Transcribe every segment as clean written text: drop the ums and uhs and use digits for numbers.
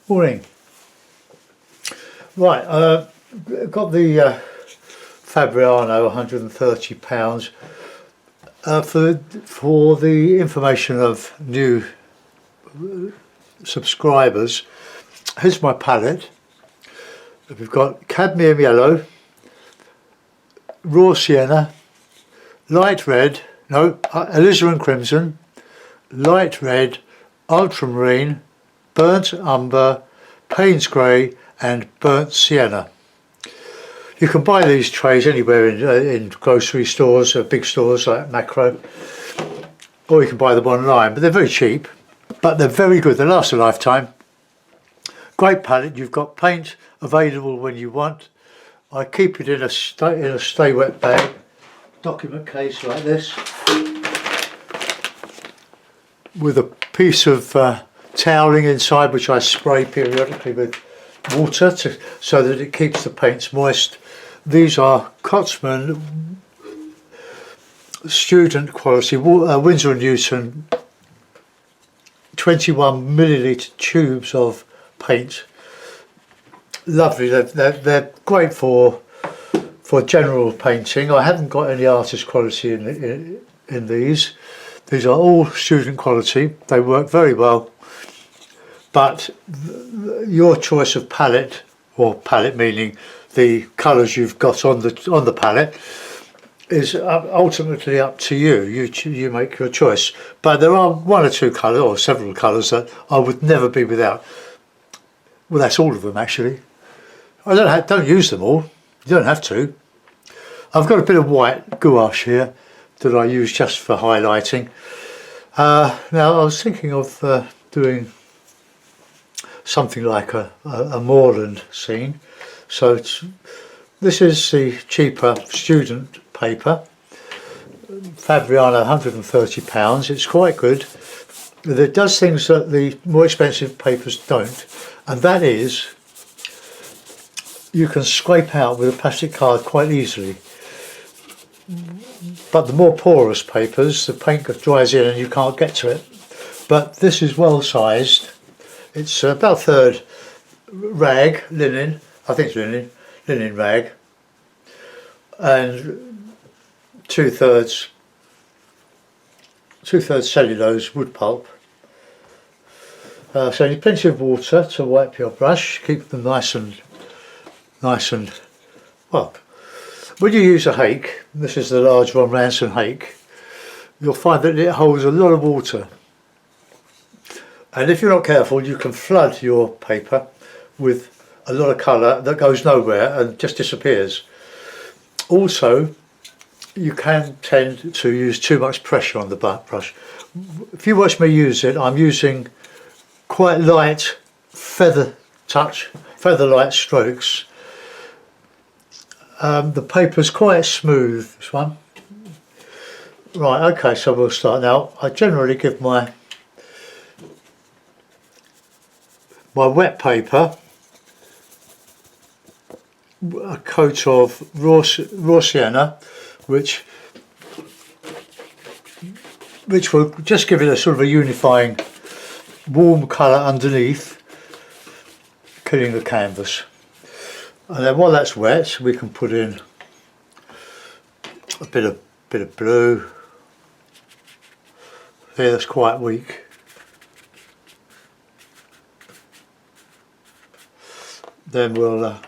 Morning. Right, got the Fabriano £130 for the information of new subscribers. Here's my palette. We've got cadmium yellow, raw sienna, light red, alizarin crimson, light red, ultramarine, burnt umber, Payne's grey and burnt sienna. You can buy these trays anywhere in grocery stores, big stores like Macro, or you can buy them online, but they're very cheap, but they're very good. They last a lifetime. Great palette. You've got paint available when you want. I keep it in a stay wet bag, document case like this, with a piece of toweling inside, which I spray periodically with water so that it keeps the paints moist. These are Cotsman student quality Winsor & Newton 21 millilitre tubes of paint. Lovely. They're great for general painting. I haven't got any artist quality in these. These are all student quality. They work very well. But your choice of palette, or palette meaning the colours you've got on the palette, is ultimately up to you. You make your choice. But there are one or two colours, or several colours, that I would never be without. Well, that's all of them actually. I don't use them all. You don't have to. I've got a bit of white gouache here that I use just for highlighting. Now I was thinking of doing something like a Moorland scene. So this is the cheaper student paper, Fabriano £130. It's quite good. It does things that the more expensive papers don't, and that is you can scrape out with a plastic card quite easily. But the more porous papers, the paint dries in and you can't get to it. But this is well sized. It's about a third rag, linen, I think it's linen rag, and two-thirds cellulose wood pulp. So you need plenty of water to wipe your brush, keep them nice and well. When you use a hake, this is the large Ron Ranson hake, you'll find that it holds a lot of water. And if you're not careful, you can flood your paper with a lot of colour that goes nowhere and just disappears. Also, you can tend to use too much pressure on the brush. If you watch me use it, I'm using quite light feather light strokes. The paper's quite smooth, this one. Right, okay, so we'll start now. I generally give my wet paper a coat of raw sienna, which will just give it a sort of a unifying warm colour underneath, killing the canvas. And then while that's wet, we can put in a bit of blue. Here, that's quite weak. Then we'll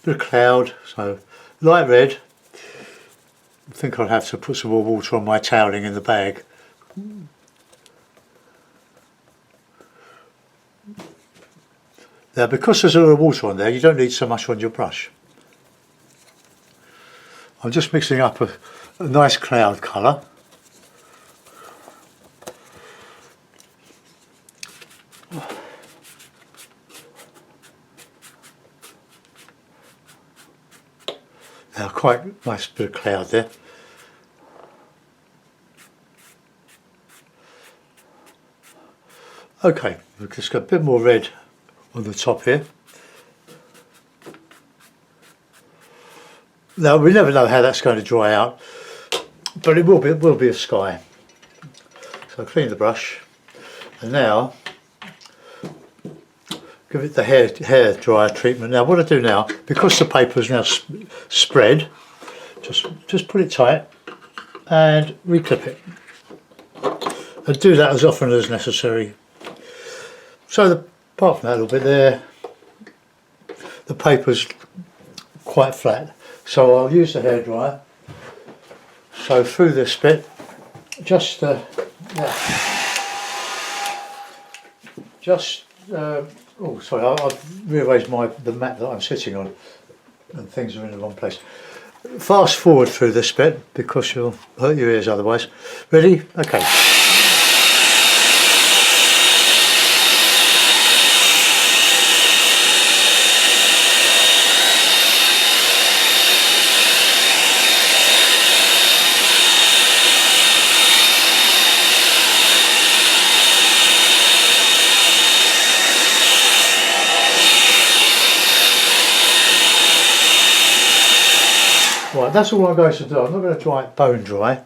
bit of cloud, so light red. I think I'll have to put some more water on my toweling in the bag. Now, because there's a lot of water on there, you don't need so much on your brush. I'm just mixing up a nice cloud colour. Now, quite nice bit of cloud there. Okay, we've just got a bit more red on the top here. Now, we never know how that's going to dry out, but it will be a sky. So clean the brush. And now give it the hair dryer treatment. Now what I do now, because the paper is now spread, just put it tight and reclip it. And do that as often as necessary. So apart from that little bit there, the paper's quite flat. So I'll use the hairdryer. So through this bit, just oh sorry, I've rearranged the mat that I'm sitting on, and things are in the wrong place. Fast forward through this bit because you'll hurt your ears otherwise. Ready? Okay. Right, that's all I'm going to do. I'm not going to dry it bone dry.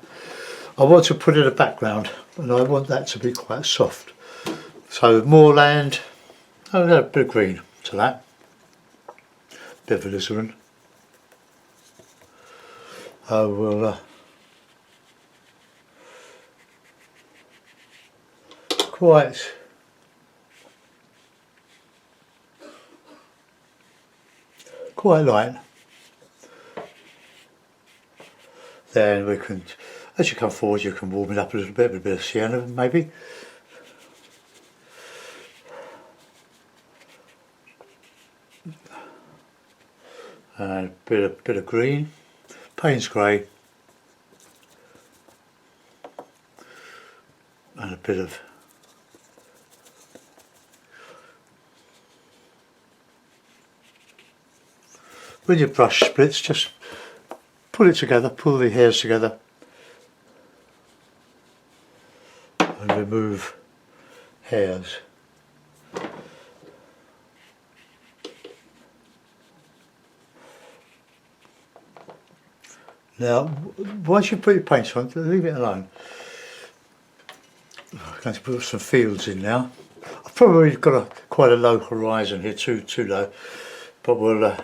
I want to put in a background, and I want that to be quite soft. So Moorland, I'll add a bit of green to that, bit of alizarin. I will quite light. Then we can, as you come forward, you can warm it up a little bit with a bit of sienna maybe. And a bit of green, Payne's grey, and a bit of with your brush splits, just pull it together, pull the hairs together and remove hairs. Now once you put your paint on, leave it alone. I'm going to put some fields in now. I've probably got quite a low horizon here, too low, but we'll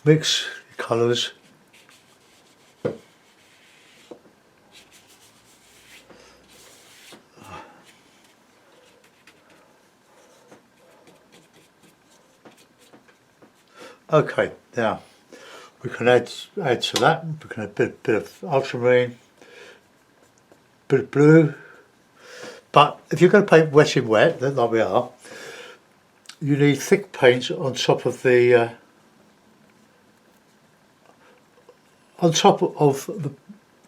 mix colours. Okay, now we can add to that. We can add a bit of ultramarine, bit of blue. But if you're going to paint wet in wet, like we are, you need thick paint on top of the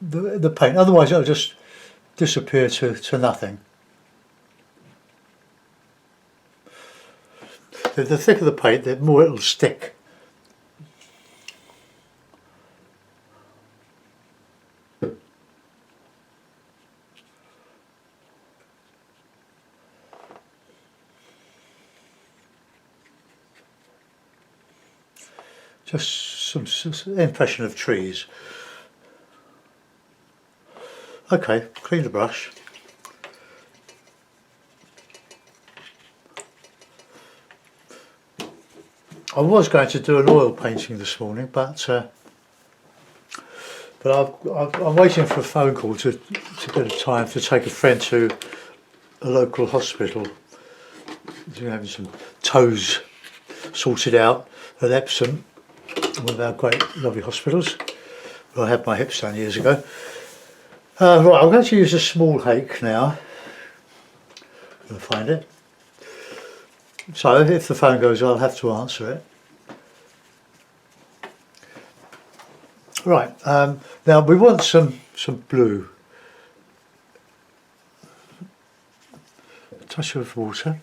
the paint. Otherwise, it'll just disappear to nothing. The thicker the paint, the more it'll stick. Just some impression of trees. Okay, clean the brush. I was going to do an oil painting this morning, but I'm waiting for a phone call to get a time to take a friend to a local hospital. We're having some toes sorted out at Epsom, one of our great lovely hospitals where I had my hips done years ago. Right, I'm going to use a small hake now. I'm going to find it. So if the phone goes, I'll have to answer it. Right, now we want some blue. A touch of water.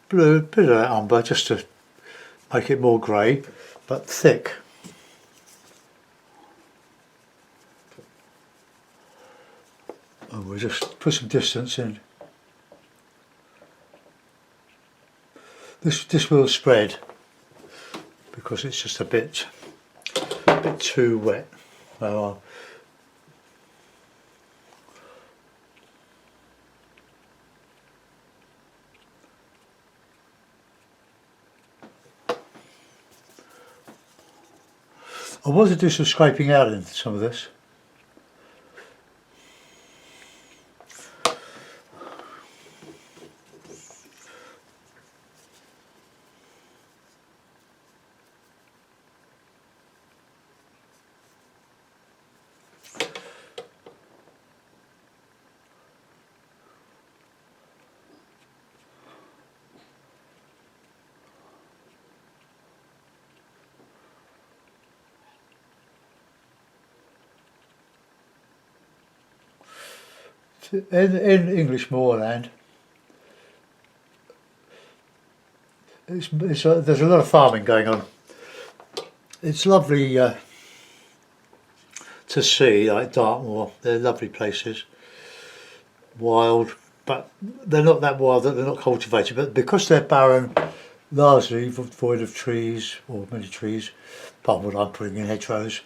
Blue, bit of that umber just to make it more grey, but thick. And we'll just put some distance in. This will spread because it's just a bit too wet. So I want to do some scraping out in some of this. In English moorland, there's a lot of farming going on. It's lovely to see, like Dartmoor. They're lovely places, wild, but they're not that wild that they're not cultivated. But because they're barren, largely void of trees, or many trees, apart from what I'm putting in hedgerows.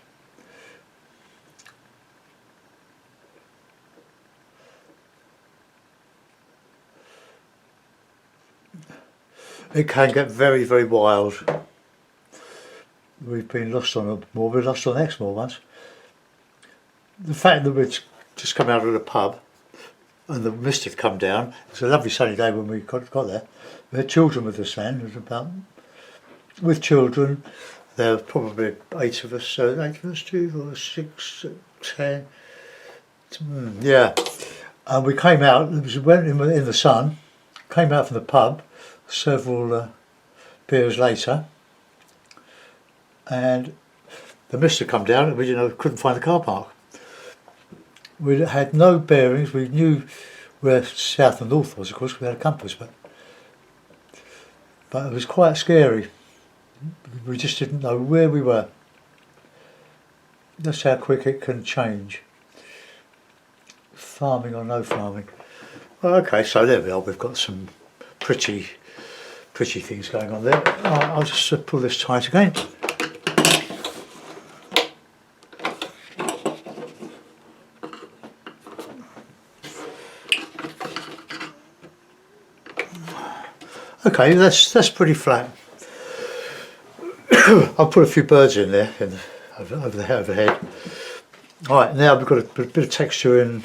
It can get very, very wild. We've been lost on a moor, we lost on Exmoor once. The fact that we'd just come out of the pub and the mist had come down, it was a lovely sunny day when we got there. We had children with us then, it was about, with children, there were probably 8 of us, so 8 of us, 2, 4, 6, 10, yeah. And we came out, we went in the sun, came out from the pub, several beers later, and the mist had come down and we couldn't find the car park. We had no bearings. We knew where south and north was, of course, we had a compass, but it was quite scary. We just didn't know where we were. That's how quick it can change. Farming or no farming. Well, okay, so there we are. We've got some pretty things going on there. I'll just pull this tight again. Okay, that's pretty flat. I'll put a few birds in there overhead. All right, now we've got a bit of texture in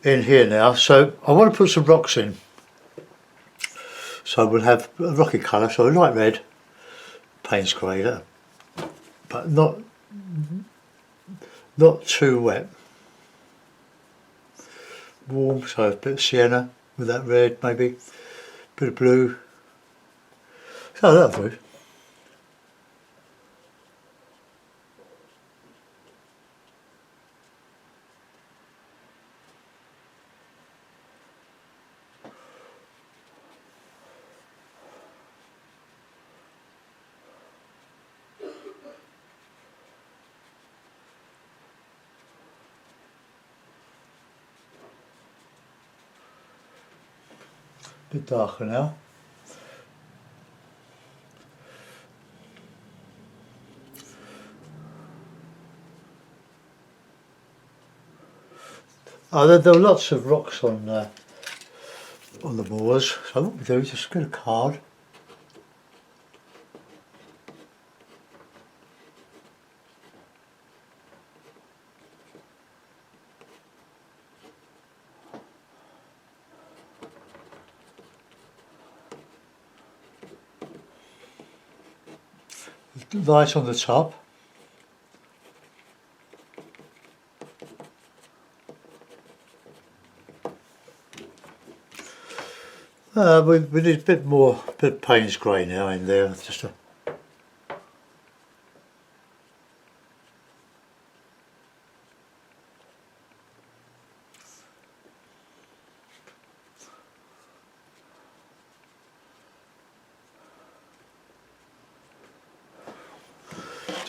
here now. So I want to put some rocks in. So we'll have a rocky colour, so a light red, Payne's grey, but not too wet. Warm, so a bit of sienna with that red, maybe a bit of blue. So that'll do. A bit darker now. There were lots of rocks on the moors, so what we do is just get a card. Light on the top. We need a bit of Payne's grey now in there. Just a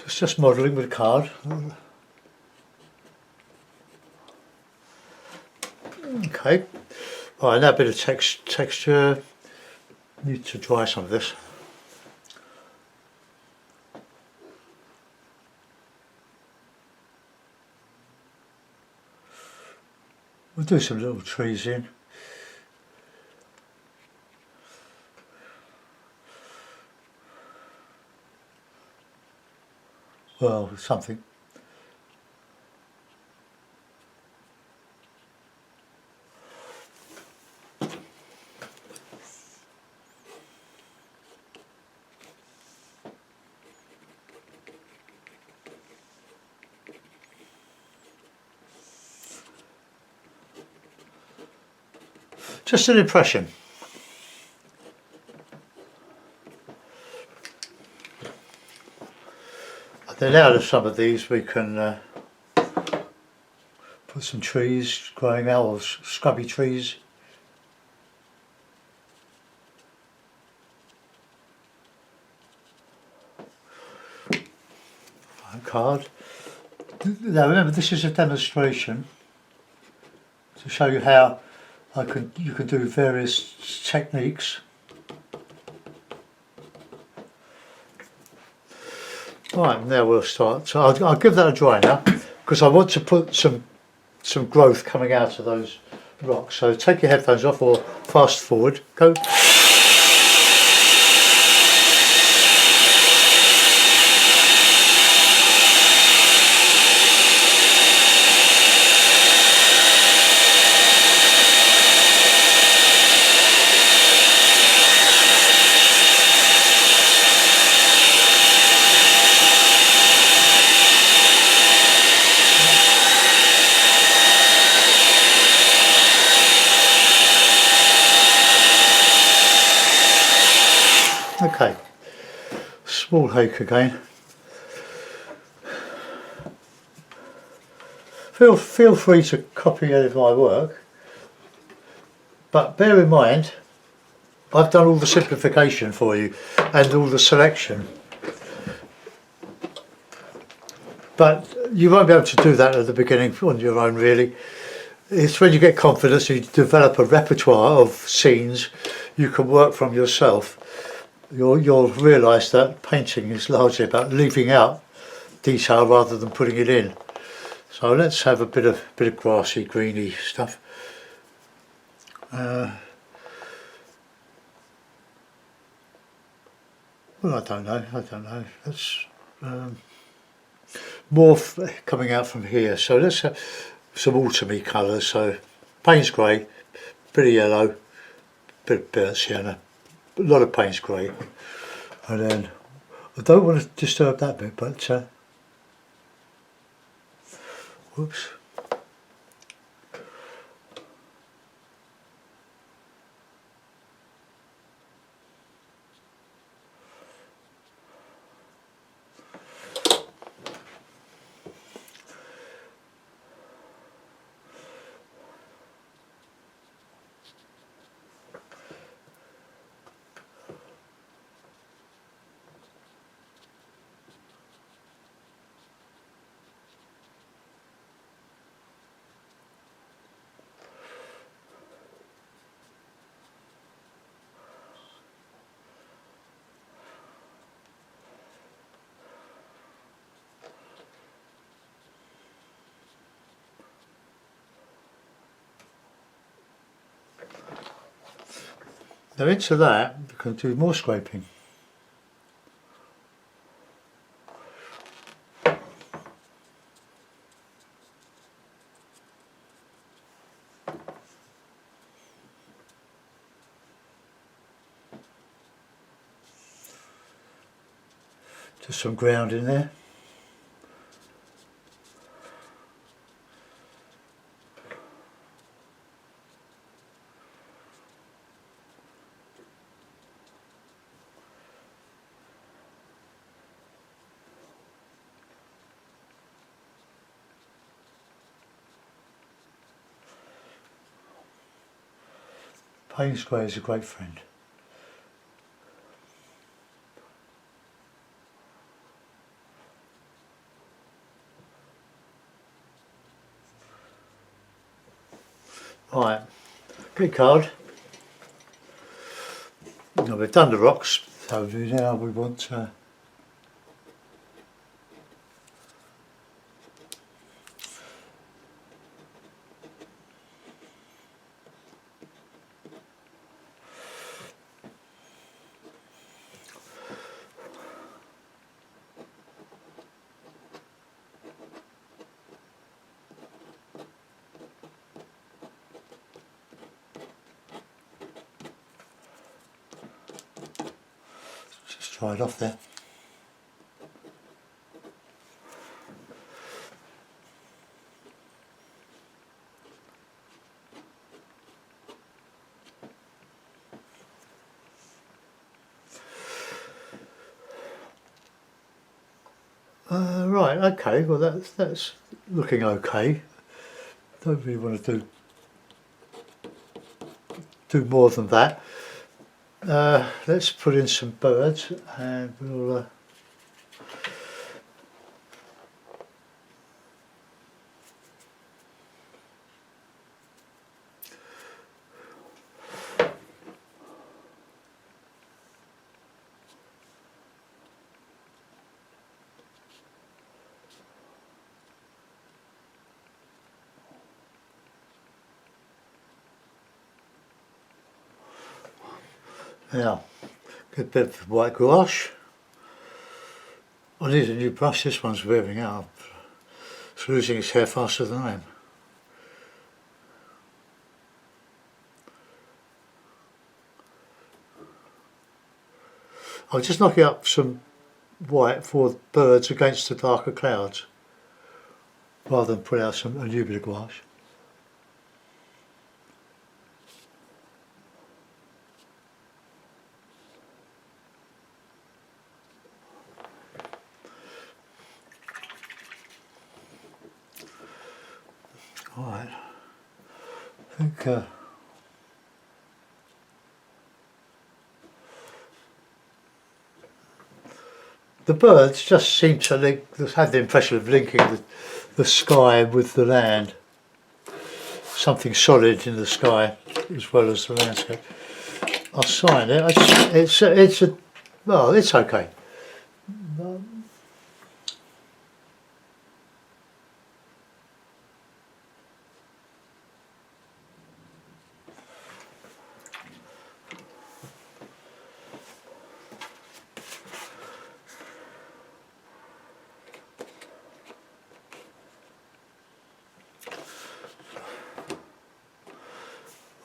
just modelling with a card. Okay. All right, now a bit of texture. Need to dry some of this. We'll do some little trees in. well, something. Just an impression. Then out of some of these we can put some trees growing out, or scrubby trees. Card. Now remember, this is a demonstration to show you how you can do various techniques. Right, now we'll start. So I'll give that a dry now, because I want to put some growth coming out of those rocks. So take your headphones off or fast forward. Go. Okay, small hake again. Feel free to copy any of my work, but bear in mind I've done all the simplification for you and all the selection, but you won't be able to do that at the beginning on your own really. It's when you get confidence, you develop a repertoire of scenes you can work from yourself. You'll realise that painting is largely about leaving out detail rather than putting it in. So let's have a bit of grassy, greeny stuff. Well, I don't know. That's more coming out from here. So let's have some autumny colours. So Payne's grey, bit of yellow, bit of burnt sienna. A lot of Payne's grey, and then I don't want to disturb that bit, but whoops. Now into that you can do more scraping. Just some ground in there. Payne's grey is a great friend. Right, good card. Now we've done the rocks, so now we want Dried off there. Right, okay, well that's looking okay. Don't really want to do more than that. Let's put in some birds and we'll now get a bit of white gouache. I need a new brush, this one's wearing out. It's losing its hair faster than I am. I'm just knocking up some white for birds against the darker clouds rather than put out a new bit of gouache. Alright, I think the birds just seem to link, have the impression of linking the sky with the land. Something solid in the sky as well as the landscape. I'll sign it. Well, it's okay.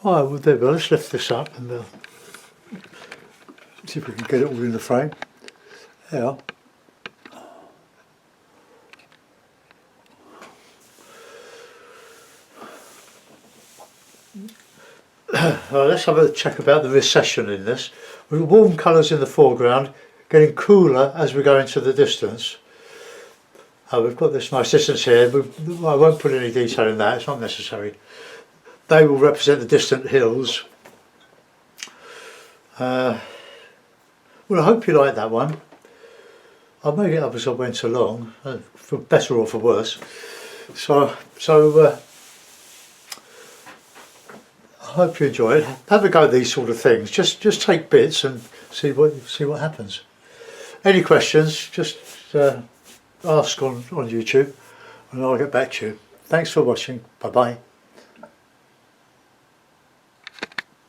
Alright, well there we go. Let's lift this up and see if we can get it all in the frame. There. Well, let's have a check about the recession in this. We've got warm colours in the foreground, getting cooler as we go into the distance. We've got this nice distance here. I won't put any detail in that, it's not necessary. They will represent the distant hills. Well, I hope you like that one. I made it up as I went along, for better or for worse. So I hope you enjoy it. Have a go at these sort of things. Just take bits and see what happens. Any questions? Just ask on YouTube, and I'll get back to you. Thanks for watching. Bye bye.